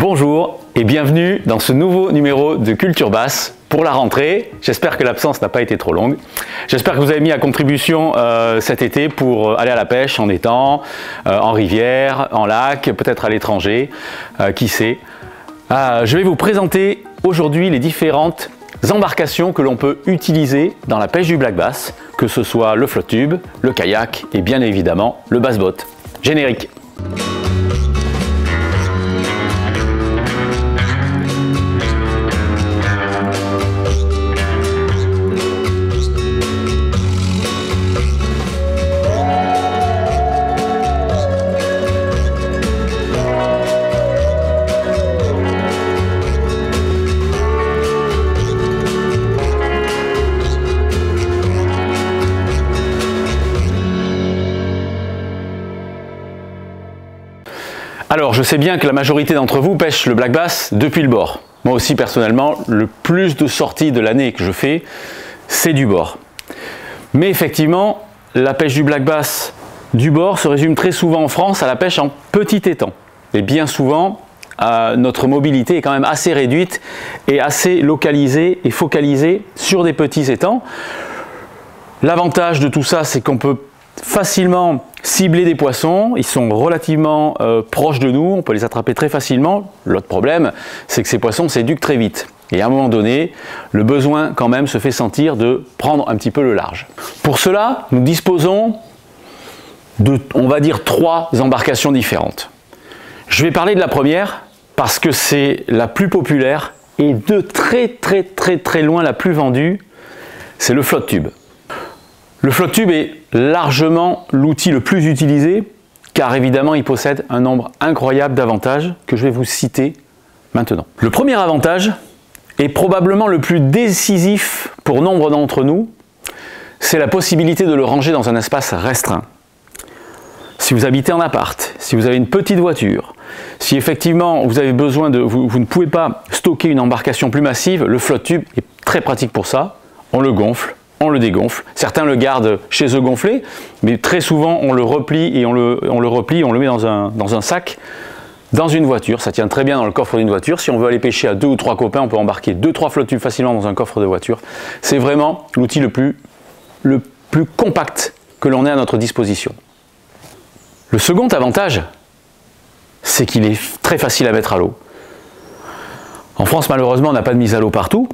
Bonjour et bienvenue dans ce nouveau numéro de Culture Basse pour la rentrée. J'espère que l'absence n'a pas été trop longue. J'espère que vous avez mis à contribution cet été pour aller à la pêche en étang, en rivière, en lac, peut-être à l'étranger, qui sait. Je vais vous présenter aujourd'hui les différentes embarcations que l'on peut utiliser dans la pêche du black bass, que ce soit le flotte tube, le kayak et bien évidemment le bass boat. Générique. Alors, je sais bien que la majorité d'entre vous pêche le black bass depuis le bord. Moi aussi, personnellement, le plus de sorties de l'année que je fais, c'est du bord. Mais effectivement, la pêche du black bass du bord se résume très souvent en France à la pêche en petit étang. Et bien souvent, notre mobilité est quand même assez réduite et assez localisée et focalisée sur des petits étangs. L'avantage de tout ça, c'est qu'on peut facilement cibler des poissons, ils sont relativement proches de nous, on peut les attraper très facilement. L'autre problème, c'est que ces poissons s'éduquent très vite. Et à un moment donné, le besoin quand même se fait sentir de prendre un petit peu le large. Pour cela, nous disposons de, on va dire, 3 embarcations différentes. Je vais parler de la première parce que c'est la plus populaire et de très loin la plus vendue, c'est le flotte tube. Le flotte tube est largement l'outil le plus utilisé car évidemment il possède un nombre incroyable d'avantages que je vais vous citer maintenant. Le premier avantage est probablement le plus décisif pour nombre d'entre nous, c'est la possibilité de le ranger dans un espace restreint. Si vous habitez en appart, si vous avez une petite voiture, si effectivement vous avez besoin de, vous ne pouvez pas stocker une embarcation plus massive, le flotte tube est très pratique pour ça. On le gonfle, on le dégonfle. Certains le gardent chez eux gonflé, mais très souvent on le replie et on le met dans un sac, dans une voiture. Ça tient très bien dans le coffre d'une voiture. Si on veut aller pêcher à 2 ou 3 copains, on peut embarquer 2-3 flotte tubes facilement dans un coffre de voiture. C'est vraiment l'outil le plus compact que l'on ait à notre disposition. Le second avantage, c'est qu'il est très facile à mettre à l'eau. En France, malheureusement, on n'a pas de mise à l'eau partout.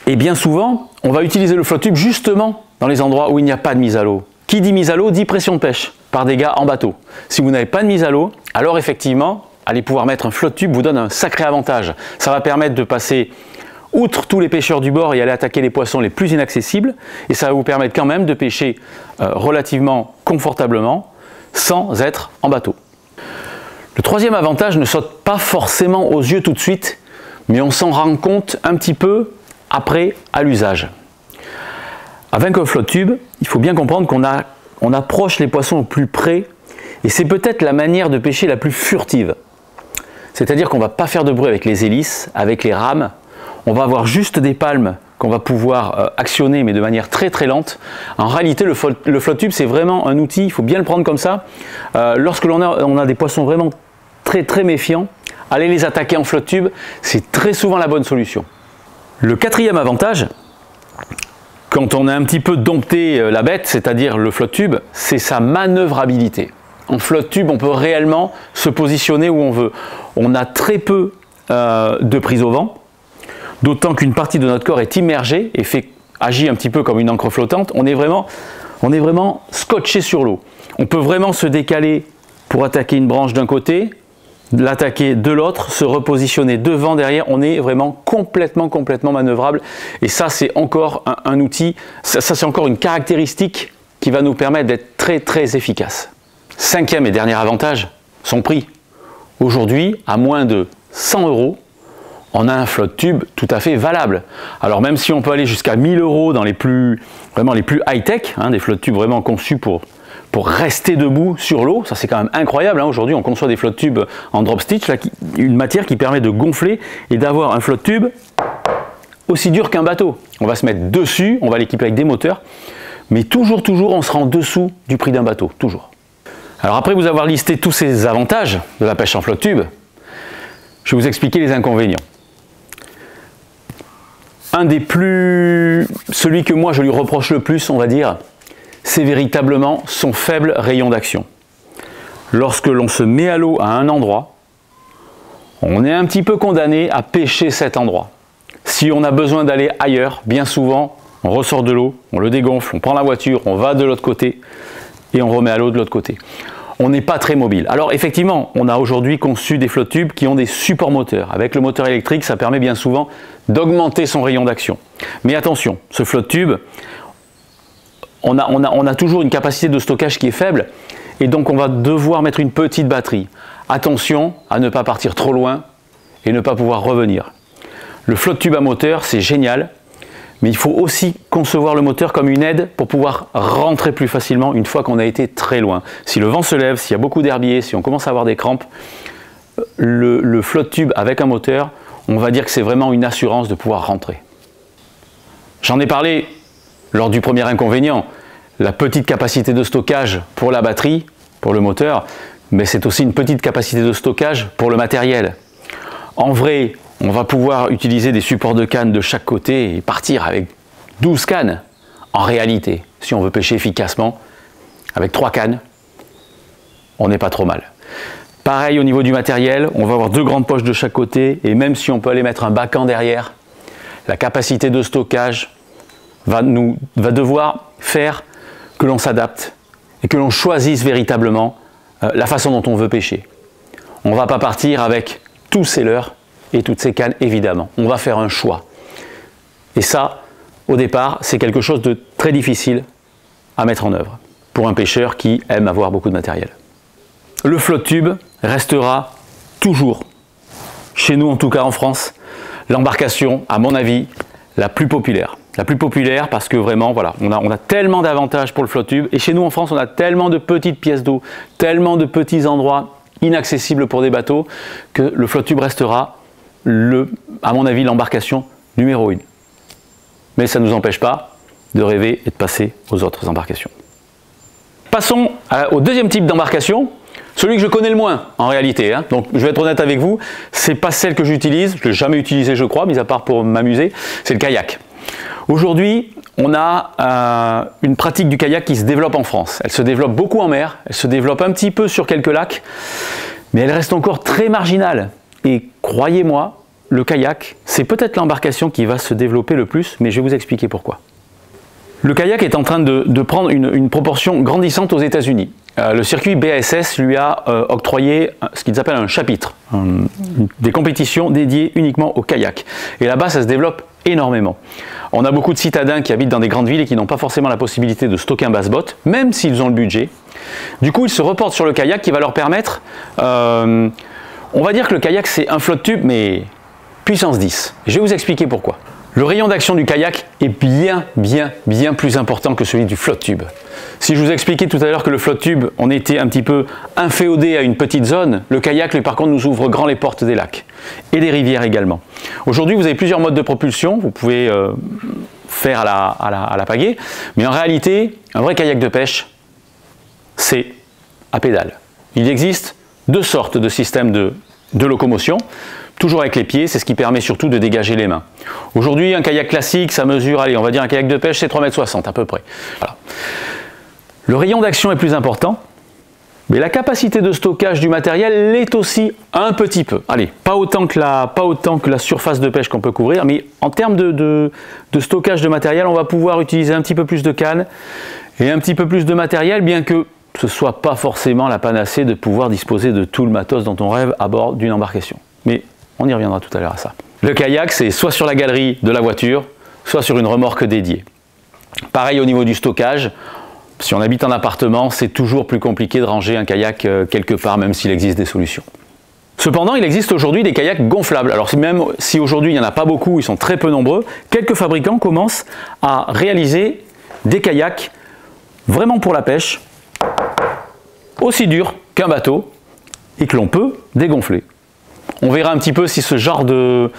Et bien souvent, on va utiliser le flotte tube justement dans les endroits où il n'y a pas de mise à l'eau. Qui dit mise à l'eau dit pression de pêche par des gars en bateau. Si vous n'avez pas de mise à l'eau, alors effectivement, aller pouvoir mettre un flotte tube vous donne un sacré avantage. Ça va permettre de passer outre tous les pêcheurs du bord et aller attaquer les poissons les plus inaccessibles. Et ça va vous permettre quand même de pêcher relativement confortablement sans être en bateau. Le troisième avantage ne saute pas forcément aux yeux tout de suite, mais on s'en rend compte un petit peu après à l'usage. Avec un flotte tube, il faut bien comprendre qu'on approche les poissons au plus près et c'est peut-être la manière de pêcher la plus furtive. C'est-à-dire qu'on ne va pas faire de bruit avec les hélices, avec les rames, on va avoir juste des palmes qu'on va pouvoir actionner mais de manière très lente. En réalité, le flotte tube c'est vraiment un outil, il faut bien le prendre comme ça. Lorsque l'on a des poissons vraiment très méfiants, aller les attaquer en flotte tube, c'est très souvent la bonne solution. Le quatrième avantage, quand on a un petit peu dompté la bête, c'est-à-dire le flotte tube, c'est sa manœuvrabilité. En flotte tube, on peut réellement se positionner où on veut. On a très peu de prise au vent, d'autant qu'une partie de notre corps est immergée et agit un petit peu comme une encre flottante. On est vraiment scotché sur l'eau. On peut vraiment se décaler pour attaquer une branche d'un côté, l'attaquer de l'autre, se repositionner devant, derrière, on est vraiment complètement manœuvrable et ça c'est encore un outil, ça c'est encore une caractéristique qui va nous permettre d'être très efficace. Cinquième et dernier avantage, son prix. Aujourd'hui, à moins de 100 €, on a un flotte tube tout à fait valable. Alors même si on peut aller jusqu'à 1000 € dans les plus high-tech, des flotte tubes vraiment conçus pour rester debout sur l'eau, ça c'est quand même incroyable. Aujourd'hui on conçoit des flotte tubes en drop stitch, là, une matière qui permet de gonfler et d'avoir un flotte tube aussi dur qu'un bateau. On va se mettre dessus, on va l'équiper avec des moteurs, mais toujours on sera en dessous du prix d'un bateau, toujours. Alors après vous avoir listé tous ces avantages de la pêche en flotte tube, Je vais vous expliquer les inconvénients. Celui que moi je lui reproche le plus, on va dire, c'est véritablement son faible rayon d'action. Lorsque l'on se met à l'eau à un endroit, on est un petit peu condamné à pêcher cet endroit. Si on a besoin d'aller ailleurs, bien souvent, on ressort de l'eau, on le dégonfle, on prend la voiture, on va de l'autre côté et on remet à l'eau de l'autre côté. On n'est pas très mobile. Alors effectivement, on a aujourd'hui conçu des flotte tubes qui ont des supports moteurs. Avec le moteur électrique, ça permet bien souvent d'augmenter son rayon d'action. Mais attention, ce flotte tube, on a toujours une capacité de stockage qui est faible et donc on va devoir mettre une petite batterie. Attention à ne pas partir trop loin et ne pas pouvoir revenir. Le flotte tube à moteur, c'est génial, mais il faut aussi concevoir le moteur comme une aide pour pouvoir rentrer plus facilement une fois qu'on a été très loin. Si le vent se lève, s'il y a beaucoup d'herbiers, si on commence à avoir des crampes, le flotte tube avec un moteur, on va dire que c'est vraiment une assurance de pouvoir rentrer. J'en ai parlé lors du premier inconvénient, la petite capacité de stockage pour la batterie, pour le moteur, mais c'est aussi une petite capacité de stockage pour le matériel. En vrai, on va pouvoir utiliser des supports de canne de chaque côté et partir avec 12 cannes. En réalité, si on veut pêcher efficacement, avec 3 cannes, on n'est pas trop mal. Pareil au niveau du matériel, on va avoir 2 grandes poches de chaque côté et même si on peut aller mettre un bacan derrière, la capacité de stockage va devoir faire que l'on s'adapte et que l'on choisisse véritablement la façon dont on veut pêcher. On ne va pas partir avec tous ces leurres et toutes ces cannes, évidemment. On va faire un choix. Et ça, au départ, c'est quelque chose de très difficile à mettre en œuvre pour un pêcheur qui aime avoir beaucoup de matériel. Le flotte tube restera toujours, chez nous en tout cas en France, l'embarcation, à mon avis, la plus populaire. La plus populaire parce que vraiment, voilà, on a tellement d'avantages pour le flotte tube. Et chez nous en France, on a tellement de petites pièces d'eau, tellement de petits endroits inaccessibles pour des bateaux, que le flotte tube restera, à mon avis, l'embarcation numéro 1. Mais ça ne nous empêche pas de rêver et de passer aux autres embarcations. Passons au deuxième type d'embarcation, celui que je connais le moins en réalité. Donc je vais être honnête avec vous, c'est pas celle que j'utilise, je ne l'ai jamais utilisée je crois, mis à part pour m'amuser, c'est le kayak. Aujourd'hui, on a une pratique du kayak qui se développe en France. Elle se développe beaucoup en mer, elle se développe un petit peu sur quelques lacs, mais elle reste encore très marginale. Et croyez-moi, le kayak, c'est peut-être l'embarcation qui va se développer le plus, mais je vais vous expliquer pourquoi. Le kayak est en train de prendre une proportion grandissante aux États-Unis. Le circuit BASS lui a octroyé ce qu'ils appellent un chapitre, des compétitions dédiées uniquement au kayak. Et là-bas, ça se développe énormément. On a beaucoup de citadins qui habitent dans des grandes villes et qui n'ont pas forcément la possibilité de stocker un basse-botte, même s'ils ont le budget. Du coup, ils se reportent sur le kayak qui va leur permettre... on va dire que le kayak, c'est un flotte tube, mais puissance 10. Je vais vous expliquer pourquoi. Le rayon d'action du kayak est bien plus important que celui du flotte tube. Si je vous expliquais tout à l'heure que le flotte tube, on était un petit peu inféodé à une petite zone, le kayak, lui, par contre, nous ouvre grand les portes des lacs et des rivières également. Aujourd'hui, vous avez plusieurs modes de propulsion, vous pouvez faire à la pagaie, mais en réalité, un vrai kayak de pêche, c'est à pédale. Il existe 2 sortes de systèmes de locomotion. Toujours avec les pieds, c'est ce qui permet surtout de dégager les mains. Aujourd'hui, un kayak classique, ça mesure, allez, on va dire un kayak de pêche, c'est 3,60 m à peu près. Voilà. Le rayon d'action est plus important, mais la capacité de stockage du matériel l'est aussi un petit peu. Allez, pas autant que la surface de pêche qu'on peut couvrir, mais en termes de stockage de matériel, on va pouvoir utiliser un petit peu plus de cannes et un petit peu plus de matériel, bien que ce ne soit pas forcément la panacée de pouvoir disposer de tout le matos dont on rêve à bord d'une embarcation. Mais on y reviendra tout à l'heure à ça. Le kayak, c'est soit sur la galerie de la voiture, soit sur une remorque dédiée. Pareil au niveau du stockage, si on habite en appartement, c'est toujours plus compliqué de ranger un kayak quelque part, même s'il existe des solutions. Cependant, il existe aujourd'hui des kayaks gonflables. Alors même si aujourd'hui il n'y en a pas beaucoup, ils sont très peu nombreux, quelques fabricants commencent à réaliser des kayaks vraiment pour la pêche, aussi durs qu'un bateau, et que l'on peut dégonfler. On verra un petit peu si ce genre de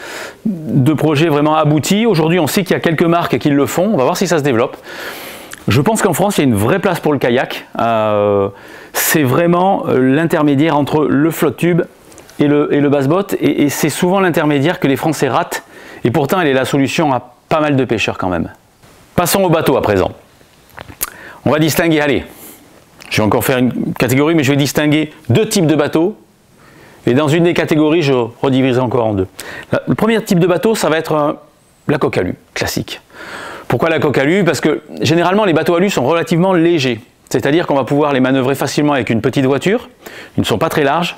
projet vraiment aboutit. Aujourd'hui, on sait qu'il y a quelques marques qui le font. On va voir si ça se développe. Je pense qu'en France, il y a une vraie place pour le kayak. C'est vraiment l'intermédiaire entre le flotte tube et le bass-boat, et c'est souvent l'intermédiaire que les Français ratent, et pourtant elle est la solution à pas mal de pêcheurs quand même. Passons au bateau à présent. On va distinguer, allez, je vais encore faire une catégorie, mais je vais distinguer deux types de bateaux, et dans une des catégories, je redivise encore en deux. Le premier type de bateau, ça va être la coque alu, classique. Pourquoi la coque alu? Parce que généralement les bateaux alu sont relativement légers. C'est-à-dire qu'on va pouvoir les manœuvrer facilement avec une petite voiture. Ils ne sont pas très larges.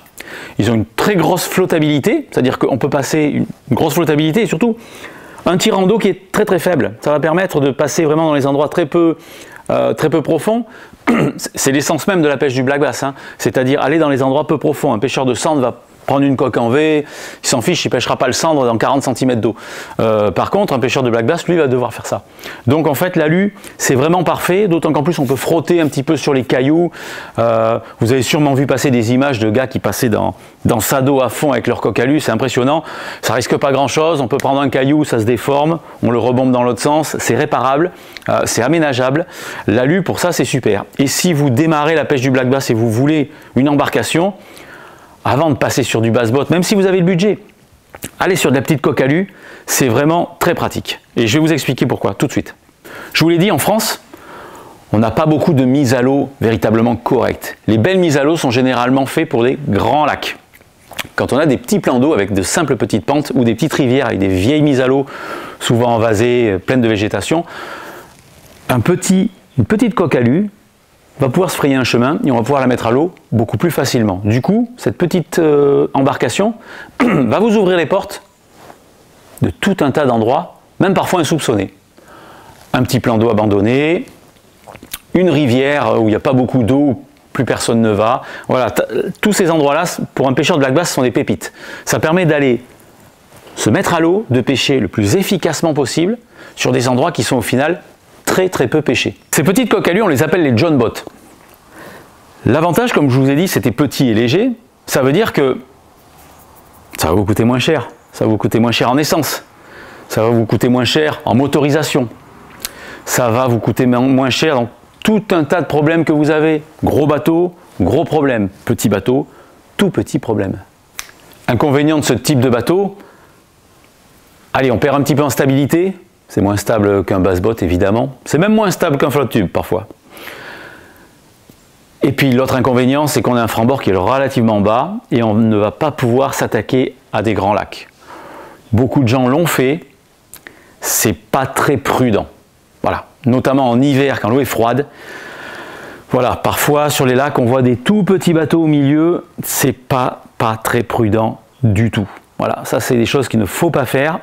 Ils ont une très grosse flottabilité. C'est-à-dire qu'on peut passer une grosse flottabilité et surtout un tirant d'eau qui est très très faible. Ça va permettre de passer vraiment dans les endroits très peu profonds. C'est l'essence même de la pêche du black bass. Hein. C'est-à-dire aller dans les endroits peu profonds. Un pêcheur de sandre va prendre une coque en V, il s'en fiche, il ne pêchera pas le sandre dans 40 cm d'eau. Par contre, un pêcheur de black bass, lui, va devoir faire ça. Donc en fait, l'alu, c'est vraiment parfait, d'autant qu'en plus, on peut frotter un petit peu sur les cailloux. Vous avez sûrement vu passer des images de gars qui passaient dans Sado à fond avec leur coque alu, c'est impressionnant. Ça risque pas grand-chose, on peut prendre un caillou, ça se déforme, on le rebombe dans l'autre sens, c'est réparable, c'est aménageable. L'alu, pour ça, c'est super. Et si vous démarrez la pêche du black bass et vous voulez une embarcation, avant de passer sur du bass-boat, même si vous avez le budget, allez sur de la petite coque alu, c'est vraiment très pratique. Et je vais vous expliquer pourquoi, tout de suite. Je vous l'ai dit, en France, on n'a pas beaucoup de mises à l'eau véritablement correctes. Les belles mises à l'eau sont généralement faites pour des grands lacs. Quand on a des petits plans d'eau avec de simples petites pentes ou des petites rivières avec des vieilles mises à l'eau, souvent envasées, pleines de végétation, une petite coque alu va pouvoir se frayer un chemin et on va pouvoir la mettre à l'eau beaucoup plus facilement. Du coup, cette petite embarcation va vous ouvrir les portes de tout un tas d'endroits, même parfois insoupçonnés. Un petit plan d'eau abandonné, une rivière où il n'y a pas beaucoup d'eau, plus personne ne va. Voilà, tous ces endroits-là, pour un pêcheur de black bass, sont des pépites. Ça permet d'aller se mettre à l'eau, de pêcher le plus efficacement possible sur des endroits qui sont au final très peu pêchés. Ces petites coques alu, on les appelle les John Boat. L'avantage, comme je vous ai dit, c'était petit et léger. Ça veut dire que ça va vous coûter moins cher. Ça va vous coûter moins cher en essence. Ça va vous coûter moins cher en motorisation. Ça va vous coûter moins cher dans tout un tas de problèmes que vous avez. Gros bateau, gros problème. Petit bateau, tout petit problème. Inconvénient de ce type de bateau, allez, on perd un petit peu en stabilité. C'est moins stable qu'un bass-boat, évidemment. C'est même moins stable qu'un flotte tube, parfois. Et puis, l'autre inconvénient, c'est qu'on a un franc-bord qui est relativement bas et on ne va pas pouvoir s'attaquer à des grands lacs. Beaucoup de gens l'ont fait. C'est pas très prudent. Voilà. Notamment en hiver, quand l'eau est froide. Voilà. Parfois, sur les lacs, on voit des tout petits bateaux au milieu. C'est pas très prudent du tout. Voilà, ça c'est des choses qu'il ne faut pas faire.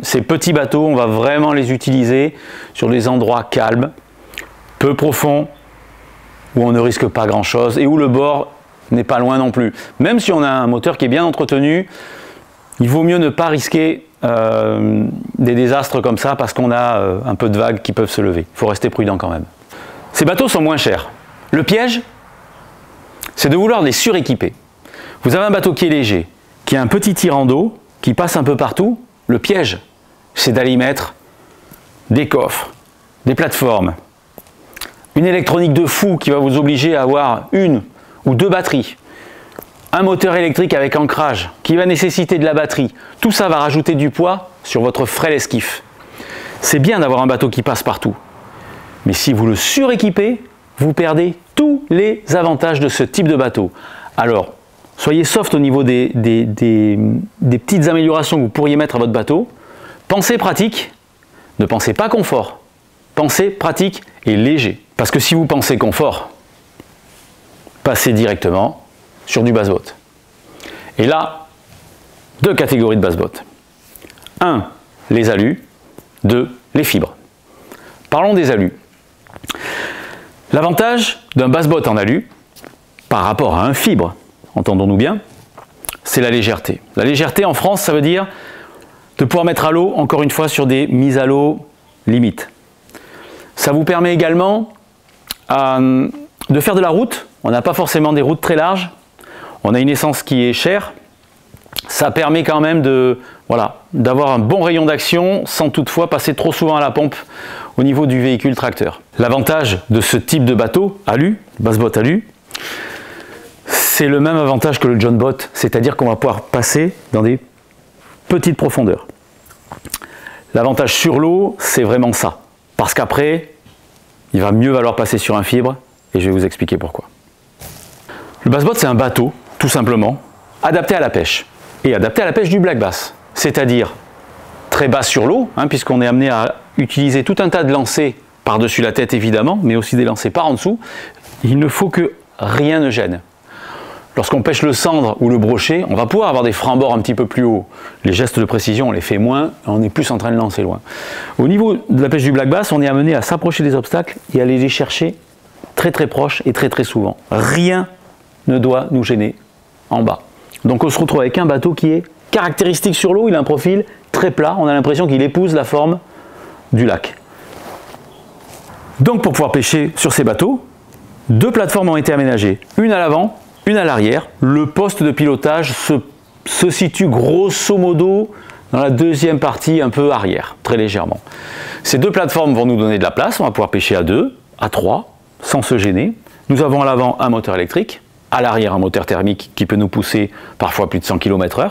Ces petits bateaux, on va vraiment les utiliser sur des endroits calmes, peu profonds, où on ne risque pas grand chose et où le bord n'est pas loin non plus. Même si on a un moteur qui est bien entretenu, il vaut mieux ne pas risquer des désastres comme ça parce qu'on a un peu de vagues qui peuvent se lever. Il faut rester prudent quand même. Ces bateaux sont moins chers. Le piège, c'est de vouloir les suréquiper. Vous avez un bateau qui est léger, qui a un petit tirant d'eau, qui passe un peu partout. Le piège, c'est d'aller y mettre des coffres, des plateformes, une électronique de fou qui va vous obliger à avoir une ou deux batteries, un moteur électrique avec ancrage qui va nécessiter de la batterie. Tout ça va rajouter du poids sur votre frêle esquif. C'est bien d'avoir un bateau qui passe partout, mais si vous le suréquipez, vous perdez tous les avantages de ce type de bateau. Alors, soyez soft au niveau des petites améliorations que vous pourriez mettre à votre bateau. Pensez pratique, ne pensez pas confort. Pensez pratique et léger. Parce que si vous pensez confort, passez directement sur du bass-boat. Et là, deux catégories de bass-boat. 1, les alus. 2, les fibres. Parlons des alus. L'avantage d'un bass-boat en alu, par rapport à un fibre, entendons-nous bien, c'est la légèreté. La légèreté en France, ça veut dire de pouvoir mettre à l'eau, encore une fois, sur des mises à l'eau limites. Ça vous permet également de faire de la route. On n'a pas forcément des routes très larges. On a une essence qui est chère. Ça permet quand même d'avoir un bon rayon d'action sans toutefois passer trop souvent à la pompe au niveau du véhicule tracteur. L'avantage de ce type de bateau, alu, bass-boat alu, c'est le même avantage que le John Boat, c'est-à-dire qu'on va pouvoir passer dans des petites profondeurs. L'avantage sur l'eau, c'est vraiment ça. Parce qu'après, il va mieux valoir passer sur un fibre, et je vais vous expliquer pourquoi. Le bass boat, c'est un bateau, tout simplement, adapté à la pêche. Et adapté à la pêche du black bass. C'est-à-dire très bas sur l'eau, hein, puisqu'on est amené à utiliser tout un tas de lancers par-dessus la tête, évidemment, mais aussi des lancers par en dessous. Il ne faut que rien ne gêne. Lorsqu'on pêche le cendre ou le brochet, on va pouvoir avoir des francs-bords un petit peu plus hauts. Les gestes de précision, on les fait moins, on est plus en train de lancer loin. Au niveau de la pêche du black bass, on est amené à s'approcher des obstacles et à aller les chercher très très proches et très très souvent. Rien ne doit nous gêner en bas. Donc on se retrouve avec un bateau qui est caractéristique sur l'eau, il a un profil très plat, on a l'impression qu'il épouse la forme du lac. Donc pour pouvoir pêcher sur ces bateaux, deux plateformes ont été aménagées, une à l'avant, une à l'arrière. Le poste de pilotage se situe grosso modo dans la deuxième partie un peu arrière, très légèrement. Ces deux plateformes vont nous donner de la place, on va pouvoir pêcher à 2, à 3, sans se gêner. Nous avons à l'avant un moteur électrique, à l'arrière un moteur thermique qui peut nous pousser parfois plus de 100 km/h.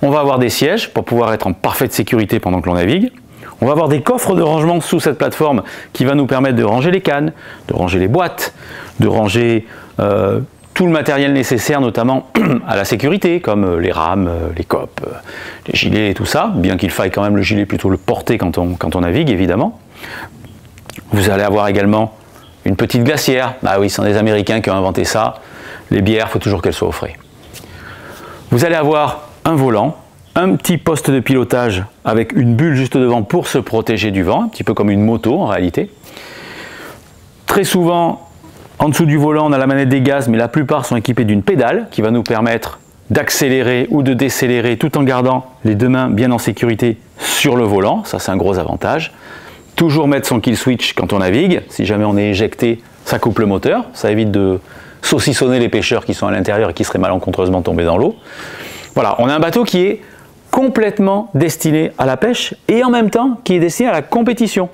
On va avoir des sièges pour pouvoir être en parfaite sécurité pendant que l'on navigue. On va avoir des coffres de rangement sous cette plateforme qui va nous permettre de ranger les cannes, de ranger les boîtes, de ranger tout le matériel nécessaire, notamment à la sécurité, comme les rames, les copes, les gilets et tout ça, bien qu'il faille quand même le gilet plutôt le porter quand on navigue, évidemment. Vous allez avoir également une petite glacière. Bah oui, ce sont des Américains qui ont inventé ça. Les bières, il faut toujours qu'elles soient au frais. Vous allez avoir un volant, un petit poste de pilotage avec une bulle juste devant pour se protéger du vent, un petit peu comme une moto en réalité. Très souvent, en dessous du volant, on a la manette des gaz, mais la plupart sont équipés d'une pédale qui va nous permettre d'accélérer ou de décélérer tout en gardant les deux mains bien en sécurité sur le volant. Ça, c'est un gros avantage. Toujours mettre son kill switch quand on navigue. Si jamais on est éjecté, ça coupe le moteur. Ça évite de saucissonner les pêcheurs qui sont à l'intérieur et qui seraient malencontreusement tombés dans l'eau. Voilà, on a un bateau qui est complètement destiné à la pêche et en même temps qui est destiné à la compétition.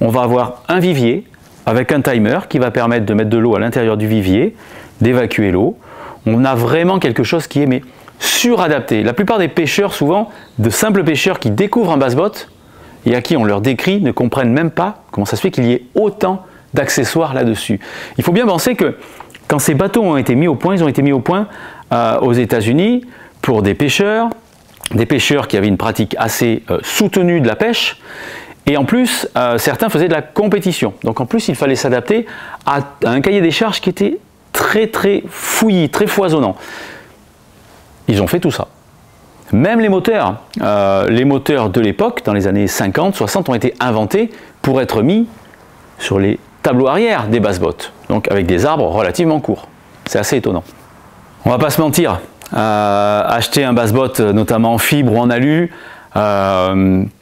On va avoir un vivier avec un timer qui va permettre de mettre de l'eau à l'intérieur du vivier, d'évacuer l'eau. On a vraiment quelque chose qui est suradapté. La plupart des pêcheurs, souvent, de simples pêcheurs qui découvrent un bass boat et à qui on leur décrit, ne comprennent même pas comment ça se fait qu'il y ait autant d'accessoires là-dessus. Il faut bien penser que quand ces bateaux ont été mis au point, ils ont été mis au point aux États-Unis pour des pêcheurs qui avaient une pratique assez soutenue de la pêche. Et en plus, certains faisaient de la compétition. Donc en plus, il fallait s'adapter à un cahier des charges qui était très très fouillis, très foisonnant. Ils ont fait tout ça. Même les moteurs de l'époque, dans les années 50, 60, ont été inventés pour être mis sur les tableaux arrière des bass boats. Donc avec des arbres relativement courts. C'est assez étonnant. On va pas se mentir, acheter un bass boat, notamment en fibre ou en alu,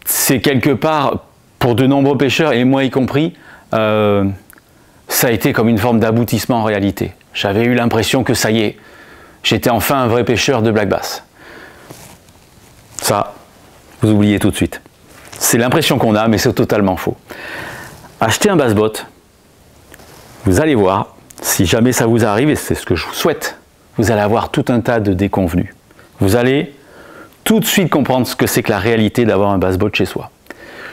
c'est quelque part, pour de nombreux pêcheurs, et moi y compris, ça a été comme une forme d'aboutissement en réalité. J'avais eu l'impression que ça y est, j'étais enfin un vrai pêcheur de black bass. Ça, vous oubliez tout de suite. C'est l'impression qu'on a, mais c'est totalement faux. Achetez un bass boat, vous allez voir, si jamais ça vous arrive, et c'est ce que je vous souhaite, vous allez avoir tout un tas de déconvenus. Vous allez tout de suite comprendre ce que c'est que la réalité d'avoir un bass boat chez soi.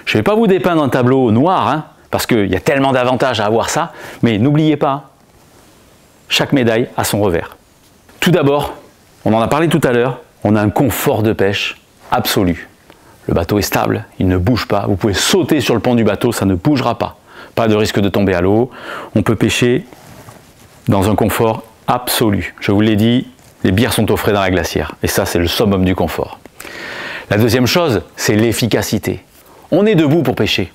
Je ne vais pas vous dépeindre un tableau noir, hein, parce qu'il y a tellement d'avantages à avoir ça, mais n'oubliez pas, chaque médaille a son revers. Tout d'abord, on en a parlé tout à l'heure, on a un confort de pêche absolu. Le bateau est stable, il ne bouge pas, vous pouvez sauter sur le pont du bateau, ça ne bougera pas. Pas de risque de tomber à l'eau, on peut pêcher dans un confort absolu. Je vous l'ai dit, les bières sont au frais dans la glacière, et ça c'est le summum du confort. La deuxième chose, c'est l'efficacité. On est debout pour pêcher.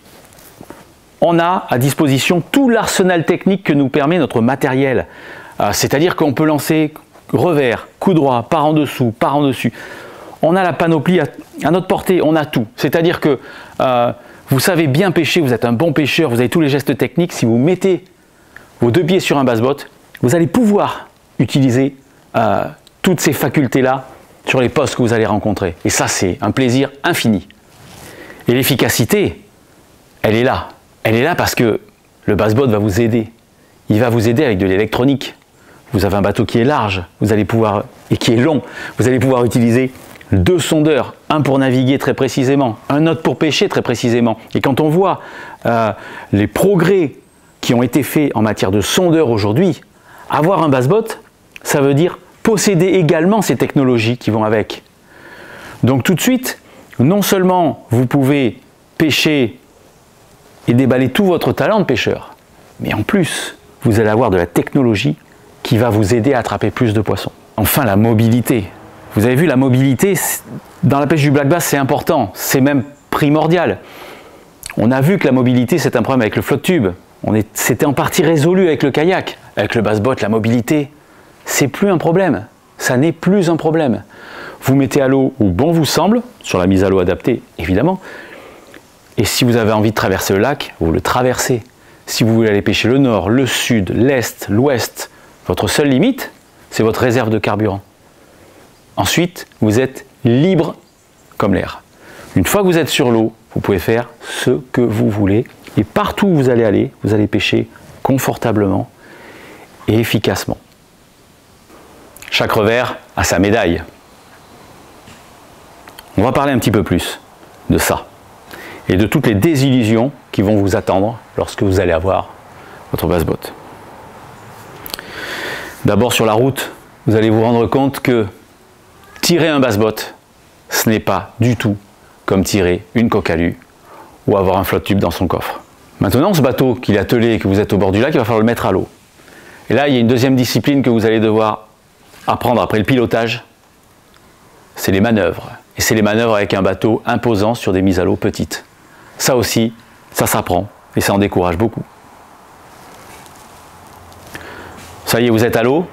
On a à disposition tout l'arsenal technique que nous permet notre matériel. C'est-à-dire qu'on peut lancer revers, coup droit, par en dessous, par en dessus. On a la panoplie à notre portée, on a tout. C'est-à-dire que vous savez bien pêcher, vous êtes un bon pêcheur, vous avez tous les gestes techniques. Si vous mettez vos deux pieds sur un bass boat, vous allez pouvoir utiliser toutes ces facultés-là sur les postes que vous allez rencontrer. Et ça, c'est un plaisir infini. Et l'efficacité, elle est là. Elle est là parce que le bass boat va vous aider. Il va vous aider avec de l'électronique. vous avez un bateau qui est large, vous allez pouvoir, et qui est long, vous allez pouvoir utiliser 2 sondeurs, un pour naviguer très précisément, un autre pour pêcher très précisément. Et quand on voit les progrès qui ont été faits en matière de sondeurs aujourd'hui, avoir un basse-bot, ça veut dire posséder également ces technologies qui vont avec. Donc tout de suite, non seulement vous pouvez pêcher et déballer tout votre talent de pêcheur, mais en plus, vous allez avoir de la technologie qui va vous aider à attraper plus de poissons. Enfin, la mobilité. Vous avez vu, la mobilité, dans la pêche du black bass, c'est important, c'est même primordial. On a vu que la mobilité, c'est un problème avec le flotte tube. C'était en partie résolu avec le kayak. Avec le bass-bot, la mobilité, c'est plus un problème. Ça n'est plus un problème. Vous mettez à l'eau où bon vous semble, sur la mise à l'eau adaptée, évidemment. Et si vous avez envie de traverser le lac, vous le traversez. Si vous voulez aller pêcher le nord, le sud, l'est, l'ouest, votre seule limite, c'est votre réserve de carburant. Ensuite, vous êtes libre comme l'air. Une fois que vous êtes sur l'eau, vous pouvez faire ce que vous voulez. Et partout où vous allez pêcher confortablement et efficacement. Chaque revers a sa médaille. On va parler un petit peu plus de ça et de toutes les désillusions qui vont vous attendre lorsque vous allez avoir votre basse-bot. D'abord sur la route, vous allez vous rendre compte que tirer un basse-bot, ce n'est pas du tout comme tirer une coque-alu ou avoir un flotte tube dans son coffre. Maintenant, ce bateau qu'il est attelé et que vous êtes au bord du lac, il va falloir le mettre à l'eau. Et là, il y a une deuxième discipline que vous allez devoir apprendre après le pilotage, c'est les manœuvres. Et c'est les manœuvres avec un bateau imposant sur des mises à l'eau petites. Ça aussi, ça s'apprend et ça en décourage beaucoup. Ça y est, vous êtes à l'eau.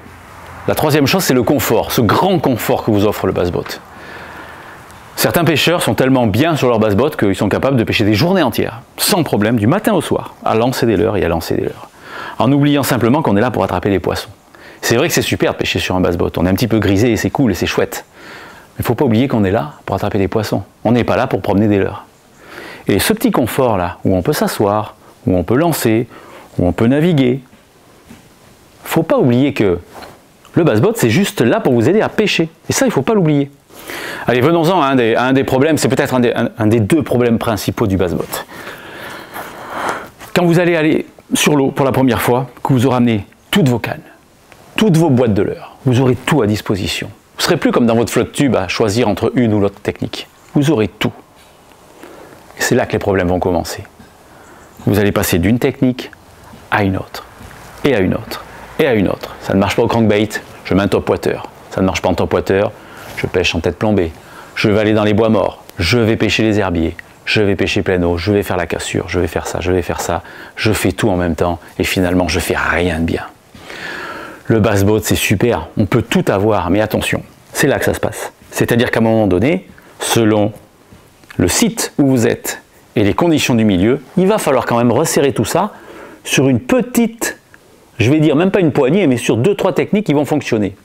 La troisième chose, c'est le confort, ce grand confort que vous offre le basse-bot. Certains pêcheurs sont tellement bien sur leur basse-bot qu'ils sont capables de pêcher des journées entières, sans problème, du matin au soir, à lancer des leurres et à lancer des leurres. En oubliant simplement qu'on est là pour attraper des poissons. C'est vrai que c'est super de pêcher sur un basse-bot, on est un petit peu grisé et c'est cool et c'est chouette. Mais il ne faut pas oublier qu'on est là pour attraper des poissons. On n'est pas là pour promener des leurres. Et ce petit confort là, où on peut s'asseoir, où on peut lancer, où on peut naviguer, il ne faut pas oublier que le basse-bot c'est juste là pour vous aider à pêcher. Et ça, il ne faut pas l'oublier. Allez, venons-en à un des problèmes, c'est peut-être un des 2 problèmes principaux du basse-bot. Quand vous allez aller sur l'eau pour la première fois, que vous aurez amené toutes vos cannes, toutes vos boîtes de leurre, vous aurez tout à disposition. Vous ne serez plus comme dans votre flotte tube à choisir entre une ou l'autre technique. Vous aurez tout. Et c'est là que les problèmes vont commencer. Vous allez passer d'une technique à une autre, et à une autre, et à une autre. Ça ne marche pas au crankbait, je mets un top water. Ça ne marche pas en top water, je pêche en tête plombée. Je vais aller dans les bois morts, je vais pêcher les herbiers, je vais pêcher plein eau, je vais faire la cassure, je vais faire ça, je vais faire ça. Je fais tout en même temps et finalement je fais rien de bien. Le basse-bot c'est super, on peut tout avoir, mais attention, c'est là que ça se passe. C'est-à-dire qu'à un moment donné, selon le site où vous êtes et les conditions du milieu, il va falloir quand même resserrer tout ça sur une petite, je vais dire même pas une poignée, mais sur 2-3 techniques qui vont fonctionner.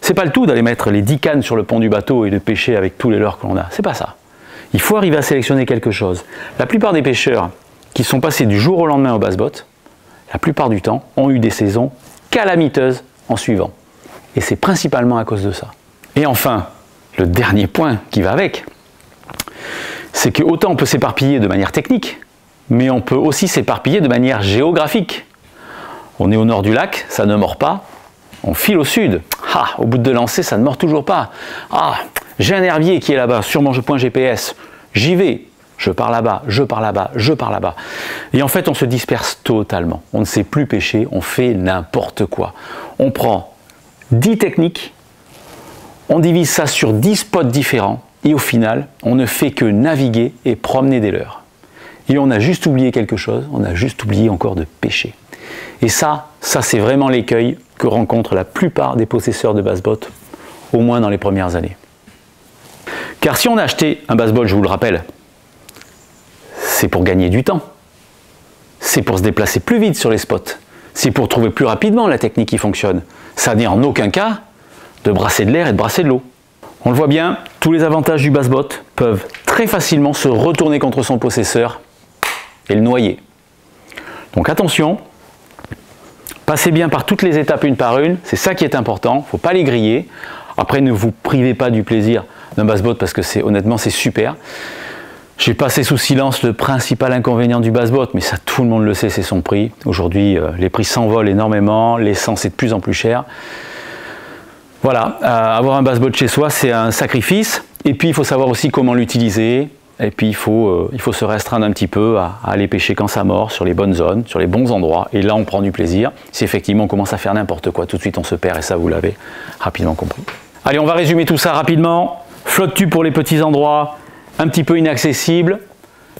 C'est pas le tout d'aller mettre les 10 cannes sur le pont du bateau et de pêcher avec tous les leurres que l'on a, c'est pas ça. Il faut arriver à sélectionner quelque chose. La plupart des pêcheurs qui sont passés du jour au lendemain au basse-bot, la plupart du temps, ont eu des saisons calamiteuses en suivant. Et c'est principalement à cause de ça. Et enfin, le dernier point qui va avec, c'est que autant on peut s'éparpiller de manière technique, mais on peut aussi s'éparpiller de manière géographique. On est au nord du lac, ça ne mord pas, on file au sud. Ah, au bout de lancer, ça ne mord toujours pas. Ah, j'ai un herbier qui est là-bas, sur mon point GPS, j'y vais. Je pars là-bas, je pars là-bas, je pars là-bas. Et en fait, on se disperse totalement. On ne sait plus pêcher, on fait n'importe quoi. On prend 10 techniques, on divise ça sur 10 spots différents, et au final, on ne fait que naviguer et promener des leurres. Et on a juste oublié quelque chose, on a juste oublié encore de pêcher. Et ça c'est vraiment l'écueil que rencontrent la plupart des possesseurs de basse-bot, au moins dans les premières années. Car si on a acheté un basse-bot, je vous le rappelle, c'est pour gagner du temps, c'est pour se déplacer plus vite sur les spots, c'est pour trouver plus rapidement la technique qui fonctionne. Ça n'est en aucun cas de brasser de l'air et de brasser de l'eau. On le voit bien, tous les avantages du basse-bot peuvent très facilement se retourner contre son possesseur et le noyer. Donc attention, Passez bien par toutes les étapes une par une, c'est ça qui est important, il ne faut pas les griller. Après, ne vous privez pas du plaisir d'un bass-boat parce que honnêtement, c'est super. J'ai passé sous silence le principal inconvénient du bass-boat, mais ça tout le monde le sait, c'est son prix. Aujourd'hui, les prix s'envolent énormément, l'essence est de plus en plus chère. Voilà, avoir un bass-boat chez soi, c'est un sacrifice. Et puis, il faut savoir aussi comment l'utiliser. Et puis, il faut se restreindre un petit peu à aller pêcher quand ça mord, sur les bonnes zones, sur les bons endroits. Et là, on prend du plaisir. Si effectivement on commence à faire n'importe quoi, tout de suite, on se perd. Et ça, vous l'avez rapidement compris. Allez, on va résumer tout ça rapidement. Flotte-tube pour les petits endroits un petit peu inaccessibles.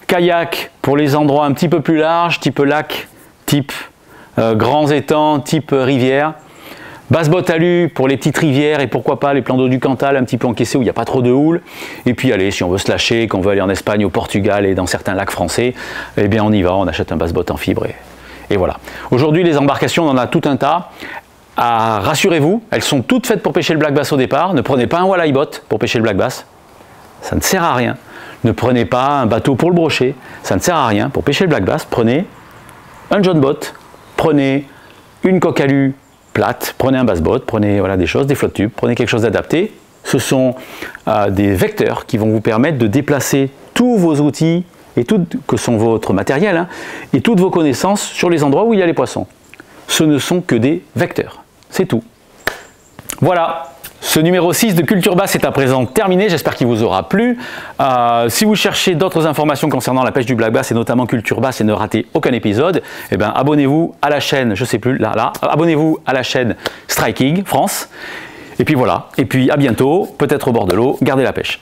Kayak pour les endroits un petit peu plus larges, type lac, type grands étangs, type rivière. Bass-boat alu pour les petites rivières et pourquoi pas les plans d'eau du Cantal un petit peu encaissés où il n'y a pas trop de houle. Et puis allez, si on veut se lâcher, qu'on veut aller en Espagne, au Portugal et dans certains lacs français, eh bien on y va, on achète un bass-boat en fibre et voilà. Aujourd'hui les embarcations, on en a tout un tas. Rassurez-vous, elles sont toutes faites pour pêcher le black bass au départ. Ne prenez pas un walleye boat pour pêcher le black bass, ça ne sert à rien. Ne prenez pas un bateau pour le brocher, ça ne sert à rien. Pour pêcher le black bass, prenez un john boat, prenez une coque alu plate, prenez un bass-boat, prenez voilà, des choses, des flotte-tubes, prenez quelque chose d'adapté. Ce sont des vecteurs qui vont vous permettre de déplacer tous vos outils et tout que sont votre matériel hein, et toutes vos connaissances sur les endroits où il y a les poissons. Ce ne sont que des vecteurs, c'est tout. Voilà, ce numéro 6 de Culture Bass est à présent terminé, j'espère qu'il vous aura plu. Si vous cherchez d'autres informations concernant la pêche du black bass et notamment Culture Bass et ne ratez aucun épisode, eh bien, abonnez-vous à la chaîne, je sais plus, là, abonnez-vous à la chaîne Striking France. Et puis voilà, et puis à bientôt, peut-être au bord de l'eau, gardez la pêche.